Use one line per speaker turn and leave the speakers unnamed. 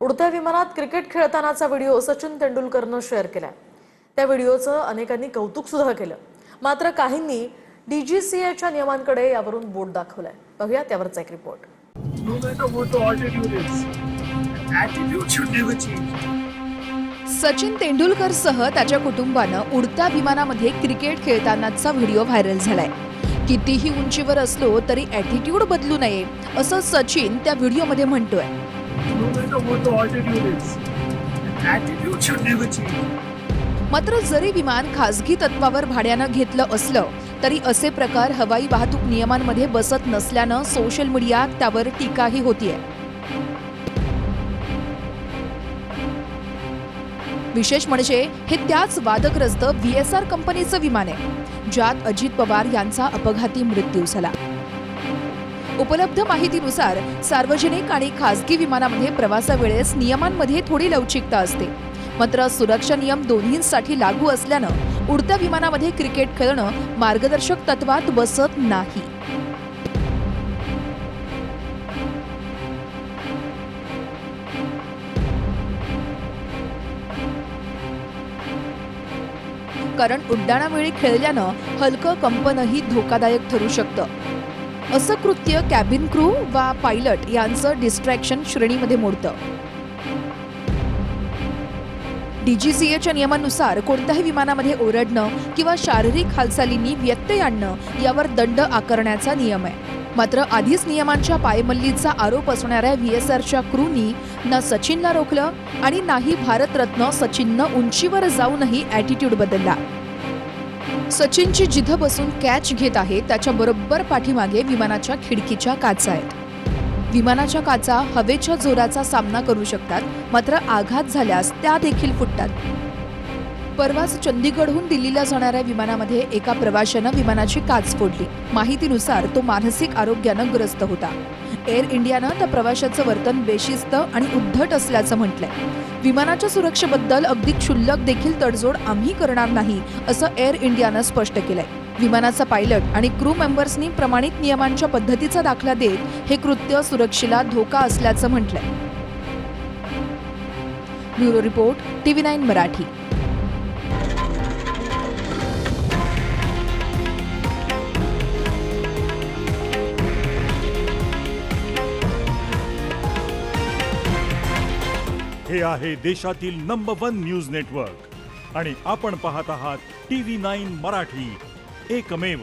उडत्या विमानात cricket खेळतानाचा video Sachin तेंडुलकरनं share केलाय। त्या व्हिडिओचं अनेकांनी कौतुक सुद्धा केलं। मात्र काहींनी डीजीसीएच्या नियमांकडे यावरून बोट दाखवलंय। बघूया त्यावरचा एक report.
No matter what the altitude is, attitude should never change.
Sachin तेंडुलकरसह त्याच्या कुटुंबानं उडत्या विमानामध्ये क्रिकेट खेळतानाचा व्हिडिओ व्हायरल झालाय। कितीही उंचीवर असलो तरी ॲटिट्यूड बदलू नये असं सचिन त्या व्हिडिओमध्ये म्हणतोय।
No matter what the altitude is, attitude should never change.
मात्र जरी विमान खासगी तत्वावर भाड्यानं घेतलं असलं तरी असे प्रकार हवाई वाहतूक नियमांमध्ये बसत नसल्यानं सोशल मीडियात त्यावर टीकाही होतीये। विशेष म्हणजे हे त्याच वादग्रस्त VSR कंपनीचं विमान आहे ज्यात अजित पवार यांचा अपघाती मृत्यू झाला। उपलब्ध माहितीनुसार सार्वजनिक आणि खासगी विमानामध्ये प्रवासावेळेस नियमांमध्ये थोडी लवचिकता असते। मात्र सुरक्षा नियम दोन्हींसाठी लागू असल्यानं उडत्या विमानामध्ये क्रिकेट खेळणं मार्गदर्शक तत्वात बसत नाही। कारण उड्डाणावेळी खेळल्यानं हलकं कंपनही धोकादायक ठरू शकतं। असं कृत्य कॅबिन क्रू वा पायलट यांचं डिस्ट्रॅक्शन श्रेणीमध्ये मोडतं। डीजीसीएच्या नियमानुसार कोणत्याही विमानामध्ये ओरडणं किंवा शारीरिक हालचालींनी व्यत्यय आणणं यावर दंड आकारण्याचा नियम आहे। मात्र आधीच नियमांच्या पायमल्लीचा आरोप असणाऱ्या VSRच्या क्रूनी ना सचिनला रोखलं आणि नाही भारतरत्न सचिननं उंचीवर जाऊनही ॲटिट्यूड बदलला। सचिनची जिथं बसून कॅच घेत आहे त्याच्या बरोबर पाठीमागे विमानाच्या खिडकीच्या काचा आहेत। विमानाच्या काचा हवेच्या जोराचा सामना करू शकतात, मात्र आघात झाल्यास त्या देखील फुटतात। परवाच चंदीगडहून दिल्लीला जाणाऱ्या विमानामध्ये एका प्रवाशानं विमानाची काच फोडली। माहितीनुसार तो मानसिक आरोग्यानं ग्रस्त होता। एअर इंडियानं त्या प्रवाशाचं वर्तन बेशिस्त आणि उद्धट असल्याचं म्हटलंय। विमानाच्या सुरक्षेबद्दल अगदी क्षुल्लक देखील तडजोड आम्ही करणार नाही असं एअर इंडियानं स्पष्ट केलंय। विमानाचा पायलट आणि क्रू मेंबर्सनी प्रमाणित नियमांच्या पद्धतीचा दाखला देत हे कृत्य सुरक्षेला धोका असल्याचं म्हटलंय। Bureau report TV9 Marathi.
हे आहे देशातील नंबर 1 न्यूज नेटवर्क आणि आपण पाहत आहात TV9 मराठी, एकमेव।